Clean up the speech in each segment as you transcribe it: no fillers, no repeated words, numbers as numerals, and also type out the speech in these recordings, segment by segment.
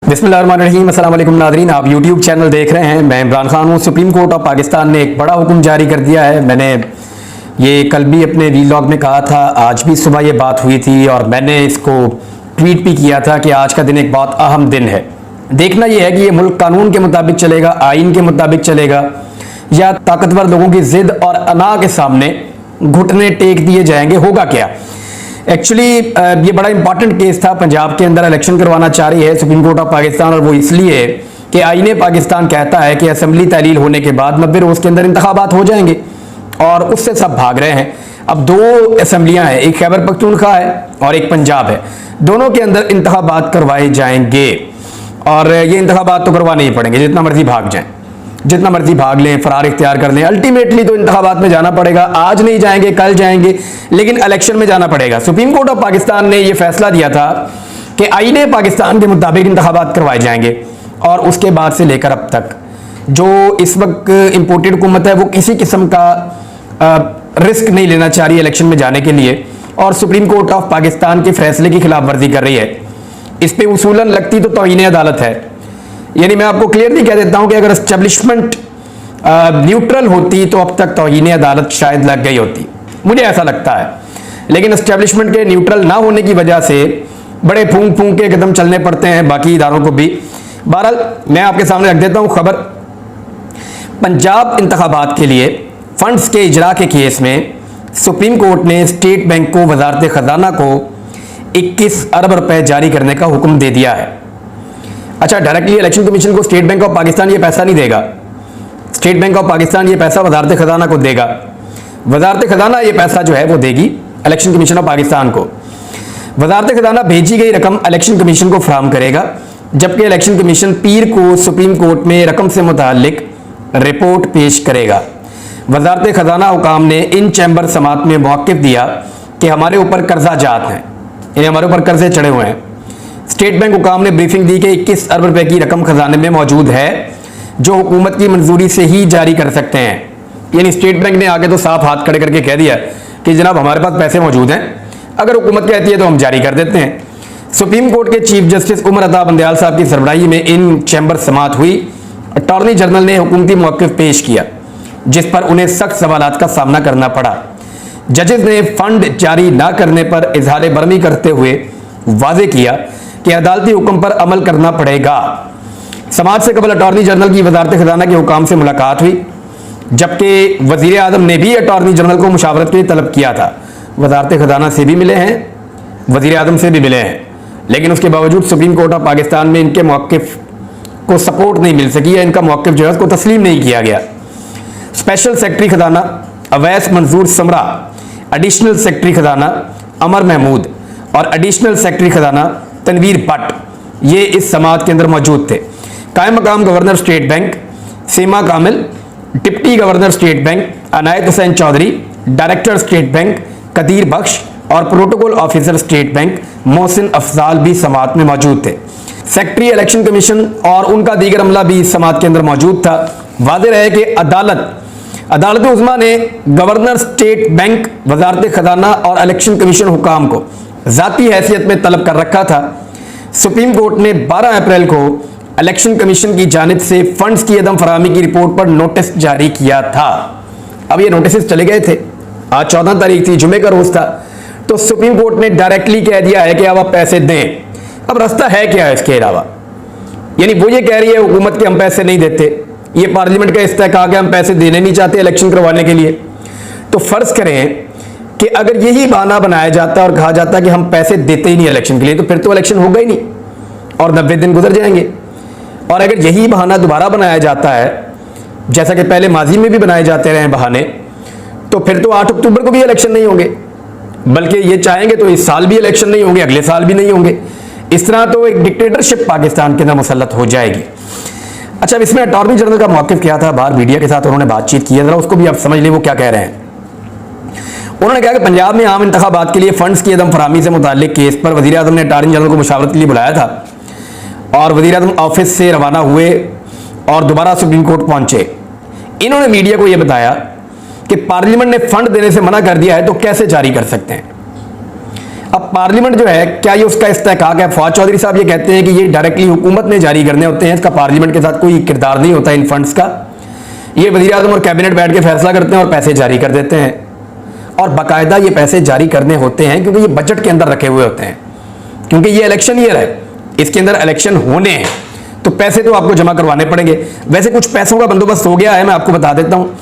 बिस्मिल्लाहिर्रहमानिर्रहीम। अस्सलाम वालेकुम नादरीन, आप यूट्यूब चैनल देख रहे हैं। मैं इमरान खान हूँ। सुप्रीम कोर्ट ऑफ पाकिस्तान ने एक बड़ा हुक्म जारी कर दिया है। मैंने ये कल भी अपने वीलॉग में कहा था, आज भी सुबह ये बात हुई थी और मैंने इसको ट्वीट भी किया था कि आज का दिन एक बहुत अहम दिन है। देखना यह है कि ये मुल्क कानून के मुताबिक चलेगा, आइन के मुताबिक चलेगा, या ताकतवर लोगों की जिद और अना के सामने घुटने टेक दिए जाएंगे। होगा क्या? एक्चुअली ये बड़ा इंपॉर्टेंट केस था। पंजाब के अंदर इलेक्शन करवाना चाह रही है सुप्रीम कोर्ट ऑफ पाकिस्तान, और वो इसलिए कि आईने पाकिस्तान कहता है कि असेंबली तहलील होने के बाद 90 रोज के अंदर इंतखाबात हो जाएंगे, और उससे सब भाग रहे हैं। अब दो असेंबलियां हैं, एक खैबर पख्तूनख्वा है और एक पंजाब है। दोनों के अंदर इंतखाबात करवाए जाएंगे, और ये इंतखाबात तो करवाने ही पड़ेंगे, जितना मर्जी भाग जाएं, जितना मर्जी भाग लें, फरार इख्तियार कर लें। अल्टीमेटली तो इंतखाबात में जाना पड़ेगा। आज नहीं जाएंगे, कल जाएंगे, लेकिन इलेक्शन में जाना पड़ेगा। सुप्रीम कोर्ट ऑफ पाकिस्तान ने यह फैसला दिया था कि आईने पाकिस्तान के मुताबिक इंतखाबात करवाए जाएंगे, और उसके बाद से लेकर अब तक जो इस वक्त इंपोर्टेड हुकूमत है वो किसी किस्म का रिस्क नहीं लेना चाह रही इलेक्शन में जाने के लिए, और सुप्रीम कोर्ट ऑफ पाकिस्तान के फैसले की खिलाफ वर्जी कर रही है। इस पर उसूलन लगती तो तौहीन अदालत है। यानी मैं आपको क्लियरली कह देता हूं कि अगर एस्टेब्लिशमेंट न्यूट्रल होती तो अब तक तौहीन अदालत शायद लग गई होती, मुझे ऐसा लगता है। लेकिन एस्टेब्लिशमेंट के न्यूट्रल ना होने की वजह से बड़े फूंक फूंक के कदम चलने पड़ते हैं बाकी इदारों को भी। बहरहाल मैं आपके सामने रख देता हूं खबर। पंजाब इंतखाबात के लिए फंड्स के इजरा के केस में सुप्रीम कोर्ट ने स्टेट बैंक को, वजारत खजाना को 21 अरब रुपए जारी करने का हुक्म दे दिया है। अच्छा, डायरेक्टली इलेक्शन कमीशन को स्टेट बैंक ऑफ पाकिस्तान ये पैसा नहीं देगा। स्टेट बैंक ऑफ पाकिस्तान ये पैसा वजारत खजाना को देगा। वजारत खजाना ये पैसा जो है वो देगी इलेक्शन कमीशन ऑफ पाकिस्तान को। वजारत खजाना भेजी गई रकम इलेक्शन कमीशन को फराहम करेगा, जबकि इलेक्शन कमीशन पीर को सुप्रीम कोर्ट में रकम से मुतालिक रिपोर्ट पेश करेगा। वजारत खजाना हुकाम ने इन चैम्बर समात में मौक़िफ़ दिया कि हमारे ऊपर कर्जा जात हैं, यानी हमारे ऊपर कर्जे चढ़े हुए हैं। स्टेट बैंक हुकाम ने ब्रीफिंग दी कि 21 अरब रुपए की रकम खजाने में मौजूद है, जो हुकूमत की मंजूरी से ही जारी कर सकते हैं। यानी स्टेट बैंक ने आगे तो साफ हाथ खड़े करके कह दिया कि जनाब हमारे पास पैसे मौजूद हैं, अगर हुकूमत कहती है तो हम जारी कर देते हैं। सुप्रीम कोर्ट के चीफ जस्टिस उमर अता बंदयाल साहब की सरबराही में इन चैम्बर समात हुई। अटॉर्नी जनरल ने हुकूमती मौक़िफ़ पेश किया, जिस पर उन्हें सख्त सवालात का सामना करना पड़ा। जजेस ने फंड जारी ना करने पर इजहार बरमी करते हुए वाज़े किया कि अदालती हुक्म पर अमल करना पड़ेगा। समाज से कबल अटॉर्नी जनरल की वजारत खजाना के हुकाम से मुलाकात हुई, जबकि वजीर आजम ने भी अटॉर्नी जनरल को मुशावरत के लिए तलब किया था। वजारत खजाना से भी मिले हैं, वजीर आजम से भी मिले हैं, लेकिन उसके बावजूद सुप्रीम कोर्ट ऑफ पाकिस्तान में इनके मौक़िफ़ को सपोर्ट नहीं मिल सकी, या इनका मौक़िफ़ जो है उसको तस्लीम नहीं किया गया। स्पेशल सेक्रेटरी खजाना अवैस मंजूर समरा, एडिशनल सेक्रेटरी खजाना अमर महमूद और एडिशनल सेक्रेटरी खजाना तनवीर भट्ट ये इस समात के अंदर मौजूद थे। कायम मकाम governor state bank Seema Kamil, deputy governor state bank Anayat Hussain Chaudhry, director state bank Qadir Bakhsh और protocol officer state bank Mohsin Afzal भी समात में मौजूद थे। सेक्रेटरी इलेक्शन कमीशन और उनका दीगर अमला भी इस समात के अंदर मौजूद था। वाज़ेह रहे कि अदालत उज़्मा ने गवर्नर स्टेट बैंक, वजारत खजाना और इलेक्शन कमीशन हुकाम को ज़ाती हैसियत में तलब कर रखा था। सुप्रीम कोर्ट ने 12 अप्रैल को इलेक्शन कमीशन की जानिब से फंड्स की अदम फराहमी की रिपोर्ट पर नोटिस जारी किया था। अब ये नोटिस चले गए थे, आज 14 तारीख थी, जुमे का रोज था, तो सुप्रीम कोर्ट ने डायरेक्टली कह दिया है कि अब आप पैसे दें। अब रास्ता है क्या है इसके अलावा? यानी वो ये कह रही है हुकूमत के हम पैसे नहीं देते, ये पार्लियामेंट का इस्तेहकाक है, हम पैसे देने नहीं चाहते इलेक्शन करवाने के लिए। तो फर्ज करें कि अगर यही बहाना बनाया जाता और कहा जाता कि हम पैसे देते ही नहीं इलेक्शन के लिए, तो फिर तो इलेक्शन होगा ही नहीं और 90 दिन गुजर जाएंगे। और अगर यही बहाना दोबारा बनाया जाता है, जैसा कि पहले माजी में भी बनाए जाते रहे बहाने, तो फिर तो 8 अक्टूबर को भी इलेक्शन नहीं होंगे, बल्कि ये चाहेंगे तो इस साल भी इलेक्शन नहीं होंगे, अगले साल भी नहीं होंगे। इस तरह तो एक डिक्टेटरशिप पाकिस्तान के अंदर मुसल्लत हो जाएगी। अच्छा, अब इसमें अटॉर्नी जनरल का मौक़िफ़ क्या था? बाहर मीडिया के साथ उन्होंने बातचीत की है, जरा उसको भी आप समझ लें वो क्या कह रहे हैं। उन्होंने कहा कि पंजाब में आम इंतखाबात के लिए फंड्स की अदम फराहमी से मुताल्लिक केस पर वज़ीर आज़म ने अटॉर्नी जनरल को मुशावरत के लिए बुलाया था, और वज़ीर आज़म ऑफिस से रवाना हुए और दोबारा सुप्रीम कोर्ट पहुंचे। इन्होंने मीडिया को यह बताया कि पार्लियामेंट ने फंड देने से मना कर दिया है, तो कैसे जारी कर सकते हैं। अब पार्लियामेंट जो है, क्या ये उसका इस्तेहकाक है? फवाद चौधरी साहब ये कहते हैं कि ये डायरेक्टली हुकूमत ने जारी करने होते हैं, इसका पार्लियामेंट के साथ कोई किरदार नहीं होता इन फंड्स का। ये वज़ीर आज़म और कैबिनेट बैठ के फैसला करते हैं और पैसे जारी कर देते हैं, और बाकायदा ये पैसे जारी करने होते हैं क्योंकि ये बजट के अंदर रखे हुए होते हैं, क्योंकि ये इलेक्शन ईयर है, इसके अंदर इलेक्शन होने हैं, तो पैसे तो आपको जमा करवाने पड़ेंगे। वैसे कुछ पैसों का बंदोबस्त हो गया है, मैं आपको बता देता हूँ।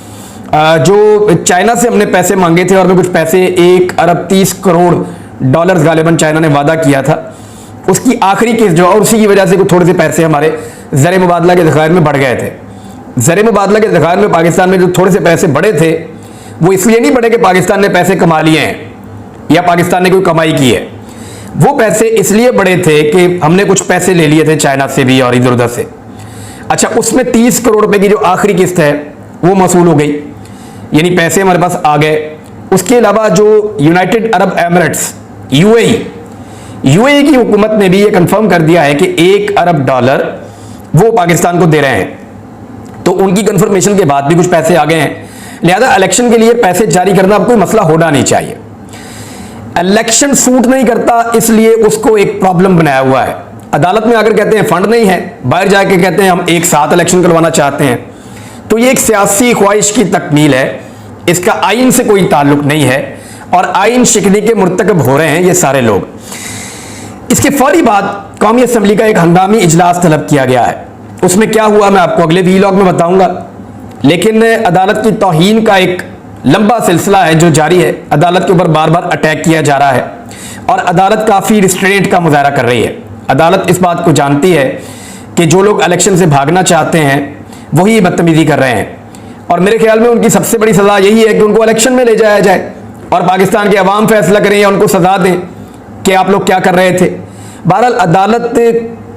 जो चाइना से हमने पैसे मांगे थे और में कुछ पैसे 1 अरब 30 करोड़ डॉलर्स गालिबन चाइना ने वादा किया था, उसकी आखिरी किस्त जो, और उसी की वजह से थोड़े से पैसे हमारे ज़र मुबादला के ज़खायर में बढ़ गए थे। ज़र मुबादला के ज़खायर में पाकिस्तान में जो थोड़े से पैसे बढ़े थे, वो इसलिए नहीं बढ़े कि पाकिस्तान ने पैसे कमा लिए हैं या पाकिस्तान ने कोई कमाई की है, वो पैसे इसलिए बढ़े थे कि हमने कुछ पैसे ले लिए थे चाइना से भी और इधर उधर से। अच्छा, उसमें 30 करोड़ रुपए की जो आखिरी किस्त है वो मसूल हो गई, यानी पैसे हमारे पास आ गए। उसके अलावा जो यूनाइटेड अरब एमिरेट्स यूएई की हुकूमत ने भी ये कंफर्म कर दिया है कि 1 अरब डॉलर वो पाकिस्तान को दे रहे हैं, तो उनकी कंफर्मेशन के बाद भी कुछ पैसे आ गए हैं। लिहाजा इलेक्शन के लिए पैसे जारी करना अब कोई मसला होना नहीं चाहिए। इलेक्शन सूट नहीं करता, इसलिए उसको एक प्रॉब्लम बनाया हुआ है। अदालत में आकर कहते हैं फंड नहीं है, बाहर जाके कहते हैं हम एक साथ इलेक्शन करवाना चाहते हैं, तो ये एक सियासी ख्वाहिश की तकमील है, इसका आइन से कोई ताल्लुक नहीं है, और आइन शिकनी के मुर्तकब हो रहे हैं ये सारे लोग। इसके फौरी बाद कौमी असम्बली का एक हंगामी इजलास तलब किया गया है। उसमें क्या हुआ मैं आपको अगले वीलॉग में बताऊंगा, लेकिन अदालत की तौहीन का एक लंबा सिलसिला है जो जारी है। अदालत के ऊपर बार बार अटैक किया जा रहा है और अदालत काफ़ी रिस्ट्रेंट का मुजाहरा कर रही है। अदालत इस बात को जानती है कि जो लोग इलेक्शन से भागना चाहते हैं वही बदतमीजी कर रहे हैं, और मेरे ख्याल में उनकी सबसे बड़ी सज़ा यही है कि उनको इलेक्शन में ले जाया जाए और पाकिस्तान के अवाम फैसला करें या उनको सज़ा दें कि आप लोग क्या कर रहे थे। बहरहाल अदालत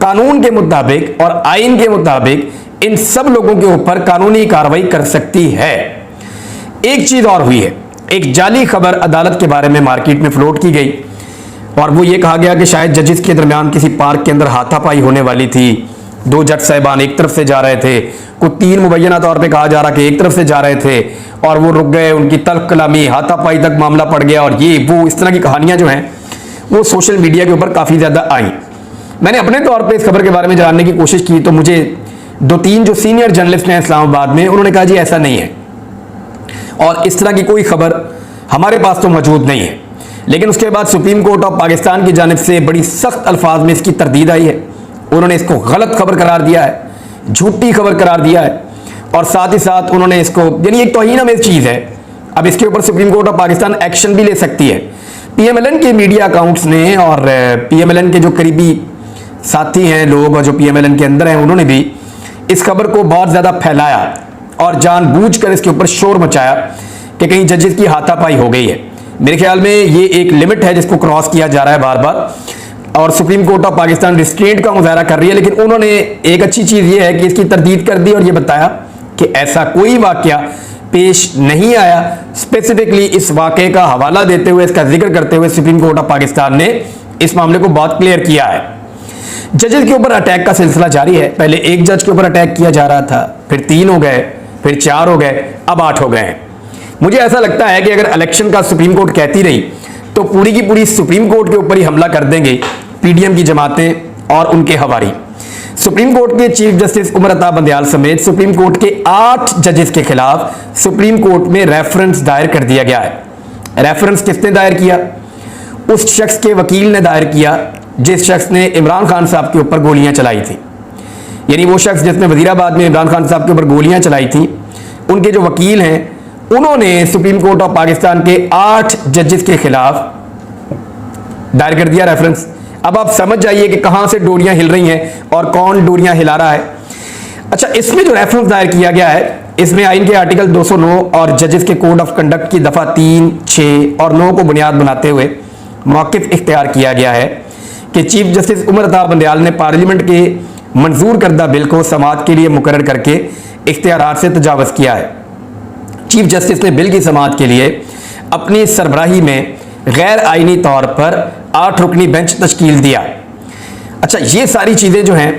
कानून के मुताबिक और आइन के मुताबिक इन सब लोगों के ऊपर कानूनी कार्रवाई कर सकती है। एक चीज और हुई है, एक जाली खबर अदालत के बारे में मार्केट में फ्लोट की गई, और वो ये कहा गया कि शायद जजेस के दरमियान किसी पार्क के अंदर हाथापाई होने वाली थी। 2 जज साहिबान एक तरफ से जा रहे थे, कुछ 3 मुबैना तौर पे कहा जा रहा कि एक तरफ से जा रहे थे, और वो रुक गए, उनकी तल्ख कलामी, हाथापाई तक मामला पड़ गया, और ये वो इस तरह की कहानियां जो हैं वो सोशल मीडिया के ऊपर काफ़ी ज़्यादा आई। मैंने अपने तौर पे इस खबर के बारे में जानने की कोशिश की, तो मुझे 2-3 जो सीनियर जर्नलिस्ट हैं इस्लामाबाद में, उन्होंने कहा जी ऐसा नहीं है, और इस तरह की कोई खबर हमारे पास तो मौजूद नहीं है। लेकिन उसके बाद सुप्रीम कोर्ट ऑफ पाकिस्तान की जानिब से बड़ी सख्त अल्फाज में इसकी तरदीद आई है। उन्होंने इसको गलत खबर करार दिया है, झूठी खबर करार दिया है, और साथ ही साथ उन्होंने इसको, यानी एक तौहीन-आमेज़ चीज़ है। अब इसके ऊपर supreme court of Pakistan action भी ले सकती है। PMLN के मीडिया अकाउंट्स ने और PMLN के जो करीबी साथी हैं लोग और जो PMLN के अंदर हैं, उन्होंने भी इस खबर को बहुत ज़्यादा फैलाया और जानबूझकर इसके ऊपर शोर मचाया कि कहीं जजेस की हाथापाई हो गई है। मेरे ख्याल में ये एक लिमिट है जिसको क्रॉस किया जा रहा है बार बार, और supreme court of Pakistan restraint का मुजाहरा कर रही है। लेकिन उन्होंने एक अच्छी चीज़ ये है कि इसकी तरदीद कर दी और ये बताया कि ऐसा कोई वाकया पेश नहीं आया। स्पेसिफिकली इस वाकये का हवाला देते हुए, इसका जिक्र करते हुए सुप्रीम कोर्ट ऑफ पाकिस्तान ने इस मामले को बहुत क्लियर किया है। जजेस के ऊपर अटैक का सिलसिला जारी है। पहले एक जज के ऊपर अटैक किया जा रहा था, फिर 3 हो गए, फिर 4 हो गए, अब 8 हो गए हैं। मुझे ऐसा लगता है कि अगर इलेक्शन का सुप्रीम कोर्ट कहती रही तो पूरी की पूरी सुप्रीम कोर्ट के ऊपर ही हमला कर देंगे PDM की जमातें और उनके हवारी। सुप्रीम कोर्ट के चीफ जस्टिस उमर अता बंदयाल समेत सुप्रीम कोर्ट के 8 जजेस के खिलाफ सुप्रीम कोर्ट में रेफरेंस दायर कर दिया गया है। रेफरेंस किसने दायर किया? उस शख्स के वकील ने दायर किया जिस शख्स ने इमरान खान साहब के ऊपर गोलियां चलाई थी। यानी वो शख्स जिसने वजीराबाद में इमरान खान साहब के ऊपर गोलियां चलाई थी, उनके जो वकील हैं उन्होंने सुप्रीम कोर्ट ऑफ पाकिस्तान के 8 जजेस के खिलाफ दायर कर दिया रेफरेंस। अब आप समझ जाइए कि कहां से डोरियां हिल रही हैं और कौन डोरियां हिला रहा है। अच्छा, इसमें जो रेफरेंस दायर किया गया है, इसमें आइन के आर्टिकल 209 और जजेस के कोड ऑफ कंडक्ट की दफा 3, 6 और 9 को बुनियाद बनाते हुए मौक़िफ़ इख्तियार किया गया है कि चीफ जस्टिस उमर अता बंदयाल ने पार्लियामेंट के मंजूर करदा बिल को समाअत के लिए मुकर्रर करके इख्तियारात से तजावज़ किया है। चीफ जस्टिस ने बिल की समाअत के लिए अपनी सरबराही में गैर आइनी तौर पर 8 रुकनी बेंच तश्कील दिया। अच्छा, ये सारी चीज़ें जो हैं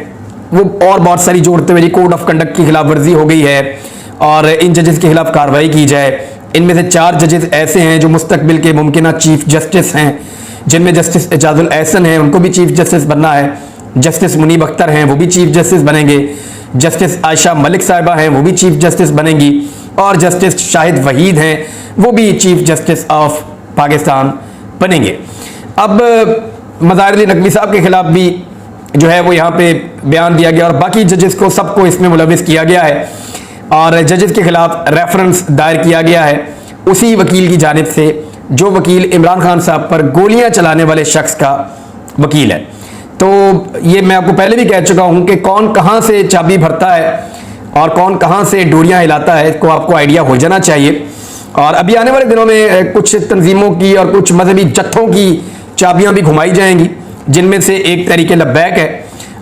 वो और बहुत सारी जोड़ते हुए कोड ऑफ कंडक्ट की खिलाफ वर्जी हो गई है और इन जजेस के खिलाफ कार्रवाई की जाए। इनमें से 4 जजेस ऐसे हैं जो मुस्तकबिल के मुमकिना चीफ जस्टिस हैं, जिनमें जस्टिस एजाजुल एहसन हैं, उनको भी चीफ जस्टिस बनना है, जस्टिस मुनीब अख्तर हैं, वो भी चीफ जस्टिस बनेंगे, जस्टिस आयशा मलिक साहिबा हैं, वो भी चीफ जस्टिस बनेंगी, और जस्टिस शाहिद वहीद हैं, वो भी चीफ जस्टिस ऑफ पाकिस्तान बनेंगे। अब मज़ाहिर अली नकवी साहब के खिलाफ भी जो है वो यहाँ पे बयान दिया गया और बाकी जजेस को सबको इसमें मुलविस किया गया है और जजेस के खिलाफ रेफरेंस दायर किया गया है उसी वकील की जानिब से जो वकील इमरान खान साहब पर गोलियां चलाने वाले शख्स का वकील है। तो ये मैं आपको पहले भी कह चुका हूं कि कौन कहां से चाबी भरता है और कौन कहां से डोरियां हिलाता है, इसको आपको आइडिया हो जाना चाहिए। और अभी आने वाले दिनों में कुछ तंजीमों की और कुछ मजहबी जत्थों की चाबियां भी घुमाई जाएंगी, जिनमें से एक तहरीक लब्बैक है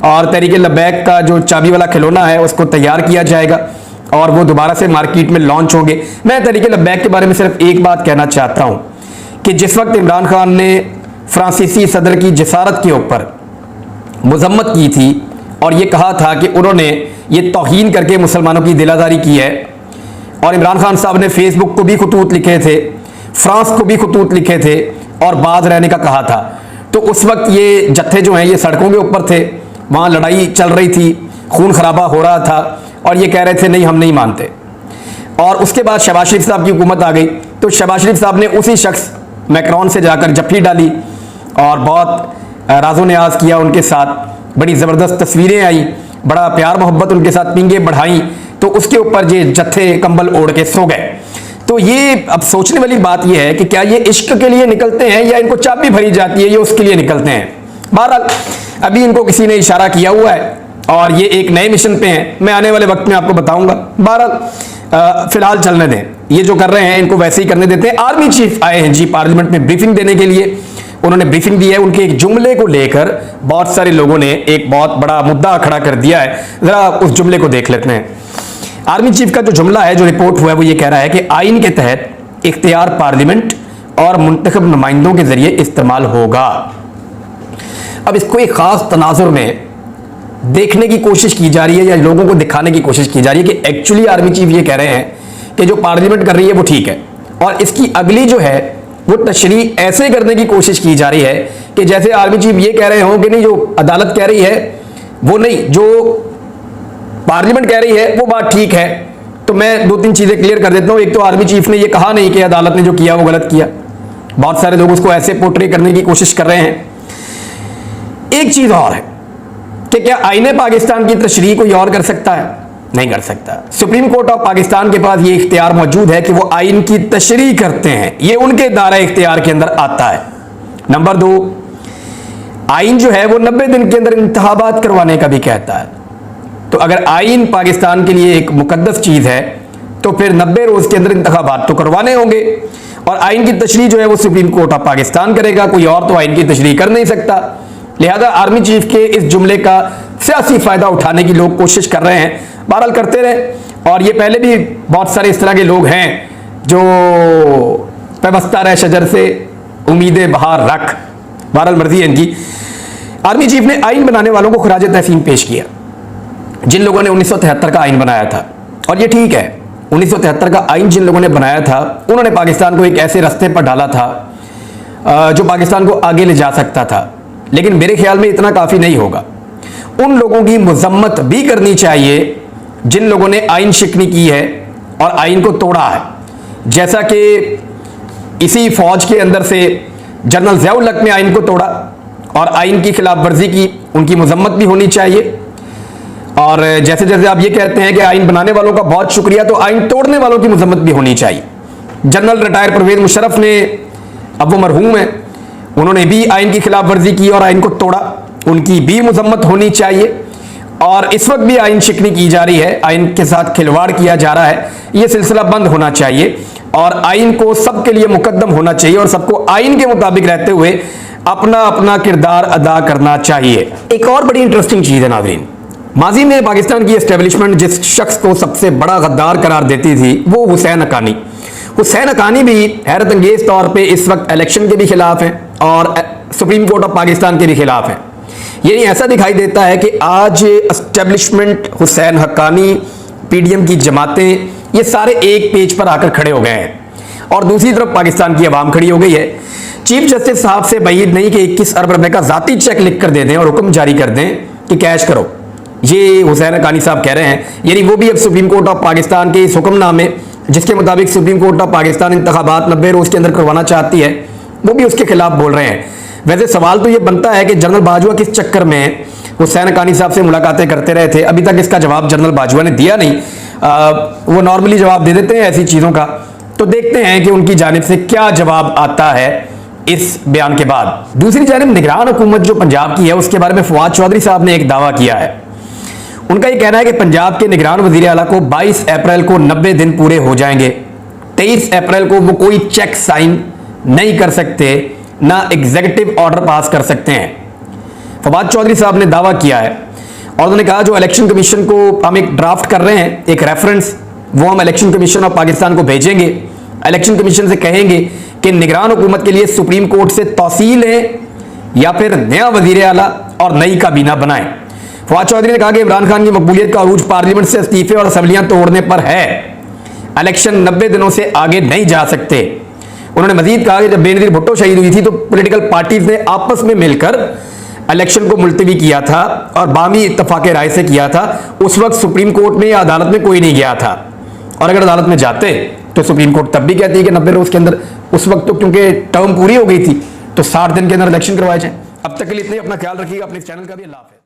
और तहरीक लब्बैक का जो चाबी वाला खिलौना है उसको तैयार किया जाएगा और वो दोबारा से मार्केट में लॉन्च होंगे। मैं तहरीक लब्बैक के बारे में सिर्फ एक बात कहना चाहता हूं कि जिस वक्त इमरान खान ने फ्रांसीसी सदर की जसारत के ऊपर मजम्मत की थी और ये कहा था कि उन्होंने ये तौहीन करके मुसलमानों की दिलादारी की है, और इमरान खान साहब ने फेसबुक को भी खतूत लिखे थे, फ्रांस को भी खतूत लिखे थे और बाज रहने का कहा था, तो उस वक्त ये जत्थे जो हैं ये सड़कों के ऊपर थे, वहाँ लड़ाई चल रही थी, खून खराबा हो रहा था और ये कह रहे थे नहीं हम नहीं मानते। और उसके बाद शहबाज शरीफ साहब की हुकूमत आ गई तो शहबाज शरीफ साहब ने उसी शख्स मैक्रोन से जाकर जफ्फी डाली और बहुत राजो न्याज किया उनके साथ, बड़ी ज़बरदस्त तस्वीरें आई, बड़ा प्यार मोहब्बत उनके साथ पींगे बढ़ाई, तो उसके ऊपर ये जत्थे कंबल ओढ़ के सो गए। तो ये अब सोचने वाली बात ये है कि क्या ये इश्क के लिए निकलते हैं या इनको चाबी भरी जाती है, ये उसके लिए निकलते हैं। बहरहाल अभी इनको किसी ने इशारा किया हुआ है और ये एक नए मिशन पे हैं, मैं आने वाले वक्त में आपको बताऊंगा। बहरहाल फिलहाल चलने दें, ये जो कर रहे हैं इनको वैसे ही करने देते हैं। आर्मी चीफ आए हैं जी पार्लियामेंट में ब्रीफिंग देने के लिए, उन्होंने ब्रीफिंग दी है, उनके एक जुमले को लेकर बहुत सारे लोगों ने एक बहुत बड़ा मुद्दा खड़ा कर दिया है, जरा उस जुमले को देख लेते हैं। आर्मी चीफ का जो जुमला है, जो रिपोर्ट हुआ है, वो ये कह रहा है कि आइन के तहत इख्तियार पार्लियामेंट और मुंतखब नुमाइंदों के जरिए इस्तेमाल होगा। अब इसको एक खास तनाजुर में देखने की कोशिश की जा रही है या लोगों को दिखाने की कोशिश की जा रही है कि एक्चुअली आर्मी चीफ ये कह रहे हैं कि जो पार्लियामेंट कर रही है वो ठीक है, और इसकी अगली जो है वो तशरीह ऐसे करने की कोशिश की जा रही है कि जैसे आर्मी चीफ ये कह रहे हो कि नहीं जो अदालत कह रही है वो नहीं, जो पार्लियामेंट कह रही है वो बात ठीक है। तो मैं दो तीन चीजें क्लियर कर देता हूं। एक तो आर्मी चीफ ने ये कहा नहीं कि अदालत ने जो किया वो गलत किया, बहुत सारे लोग उसको ऐसे पोर्ट्रे करने की कोशिश कर रहे हैं। एक चीज और है कि क्या आईने पाकिस्तान की तशरीह कोई और कर सकता है? नहीं कर सकता। सुप्रीम कोर्ट ऑफ पाकिस्तान के पास ये इख्तियार मौजूद है कि वो आइन की तशरीह करते हैं, ये उनके दायरा इख्तियार के अंदर आता है। नंबर 2, आइन जो है वो 90 दिन के अंदर इंतखाबात करवाने का भी कहता है। तो अगर आइन पाकिस्तान के लिए एक मुकद्दस चीज है तो फिर 90 रोज के अंदर इंतखाबात तो करवाने होंगे, और आइन की तशरीह जो है वो सुप्रीम कोर्ट ऑफ पाकिस्तान करेगा, कोई और तो आइन की तशरीह कर नहीं सकता। लिहाजा आर्मी चीफ के इस जुमले का सियासी फायदा उठाने की लोग कोशिश कर रहे हैं। बहरहाल करते रहे, और ये पहले भी बहुत सारे इस तरह के लोग हैं जो पैबस्ता रहे शजर से उम्मीदें बहार रख, बहरहाल मर्जी है इनकी। आर्मी चीफ ने आइन बनाने वालों को खराज तहसीन पेश किया, जिन लोगों ने 1973 का आइन बनाया था, और ये ठीक है 1973 का आइन जिन लोगों ने बनाया था उन्होंने पाकिस्तान को एक ऐसे रास्ते पर डाला था जो पाकिस्तान को आगे ले जा सकता था, लेकिन मेरे ख्याल में इतना काफी नहीं होगा। उन लोगों की मजम्मत भी करनी चाहिए जिन लोगों ने आइन शिकनी की है और आइन को तोड़ा है, जैसा कि इसी फौज के अंदर से जनरल ज़ियाउल हक ने आइन को तोड़ा और आइन की खिलाफ वर्जी की, उनकी मजम्मत भी होनी चाहिए। और जैसे जैसे आप ये कहते हैं कि आइन बनाने वालों का बहुत शुक्रिया, तो आइन तोड़ने वालों की मजम्मत भी होनी चाहिए। जनरल रिटायर परवेज मुशर्रफ ने, अब वो मरहूम है, उन्होंने भी आइन की खिलाफ वर्जी की और आइन को तोड़ा, उनकी भी मजम्मत होनी चाहिए। और इस वक्त भी आइन शिकनी की जा रही है, आइन के साथ खिलवाड़ किया जा रहा है, ये सिलसिला बंद होना चाहिए और आइन को सबके लिए मुकद्दम होना चाहिए और सबको आइन के मुताबिक रहते हुए अपना अपना किरदार अदा करना चाहिए। एक और बड़ी इंटरेस्टिंग चीज है नाज़रीन, माजी में पाकिस्तान की एस्टेब्लिशमेंट जिस शख्स को सबसे बड़ा गद्दार करार देती थी वो हुसैन हक्कानी। हुसैन हक्कानी भी हैरत अंगेज तौर पे इस वक्त इलेक्शन के भी खिलाफ हैं और सुप्रीम कोर्ट ऑफ पाकिस्तान के भी खिलाफ हैं। ये ऐसा दिखाई देता है कि आज एस्टेब्लिशमेंट, हुसैन हक्कानी, पीडीएम की जमातें, ये सारे एक पेज पर आकर खड़े हो गए हैं और दूसरी तरफ पाकिस्तान की आवाम खड़ी हो गई है। चीफ जस्टिस साहब से बाइद नहीं कि 21 अरब रुपए का जाती चेक लिख कर दे दें और हुक्म जारी कर दें कि कैश करो। ये हुसैन हक्कानी साहब कह रहे हैं, यानी वो भी अब सुप्रीम कोर्ट ऑफ पाकिस्तान के इस हुक्मनामे जिसके मुताबिक सुप्रीम कोर्ट ऑफ पाकिस्तान इंतखाबात 90 रोज के अंदर करवाना चाहती है, वो भी उसके खिलाफ बोल रहे हैं। वैसे सवाल तो ये बनता है कि जनरल बाजवा किस चक्कर में हुसैन हक्कानी साहब से मुलाकातें करते रहे थे, अभी तक इसका जवाब जनरल बाजवा ने दिया नहीं। वो नॉर्मली जवाब दे देते हैं ऐसी चीजों का, तो देखते हैं कि उनकी जानिब से क्या जवाब आता है इस बयान के बाद। दूसरी जानिब निगरान हुकूमत जो पंजाब की है उसके बारे में फवाद चौधरी साहब ने एक दावा किया है। उनका यह कहना है कि पंजाब के निगरान वजीर आला को 22 अप्रैल को 90 दिन पूरे हो जाएंगे। 23 अप्रैल को वो कोई चेक साइन नहीं कर सकते, ना एग्जीक्यूटिव ऑर्डर पास कर सकते हैं। फवाद चौधरी साहब ने दावा किया है और उन्होंने कहा जो इलेक्शन कमीशन को हम एक ड्राफ्ट कर रहे हैं, एक रेफरेंस, वो हम इलेक्शन कमीशन ऑफ पाकिस्तान को भेजेंगे। इलेक्शन कमीशन से कहेंगे कि निगरान हुकूमत के लिए सुप्रीम कोर्ट से तौसील है या फिर नया वजीर आला और नई काबीना बनाएं। फवाद चौधरी ने कहा कि इमरान खान की मकबूलियत का अरूज पार्लियामेंट से इस्तीफे और असम्बलियां तोड़ने पर है, इलेक्शन 90 दिनों से आगे नहीं जा सकते। उन्होंने मजीद कहा कि जब बेनजीर भुट्टो शहीद हुई थी तो पॉलिटिकल पार्टीज ने आपस में मिलकर इलेक्शन को मुलतवी किया था और बामी इत्तफाक राय से किया था। उस वक्त सुप्रीम कोर्ट में या अदालत में कोई नहीं गया था, और अगर अदालत में जाते तो सुप्रीम कोर्ट तब भी कहती है कि 90 रोज के अंदर, उस वक्त तो क्योंकि टर्म पूरी हो गई थी, तो 60 दिन के अंदर इलेक्शन करवाए जाए। अब तक के लिए इतना ही, अपना ख्याल रखिएगा, अपने चैनल का भी अल्लाह हाफ़िज़।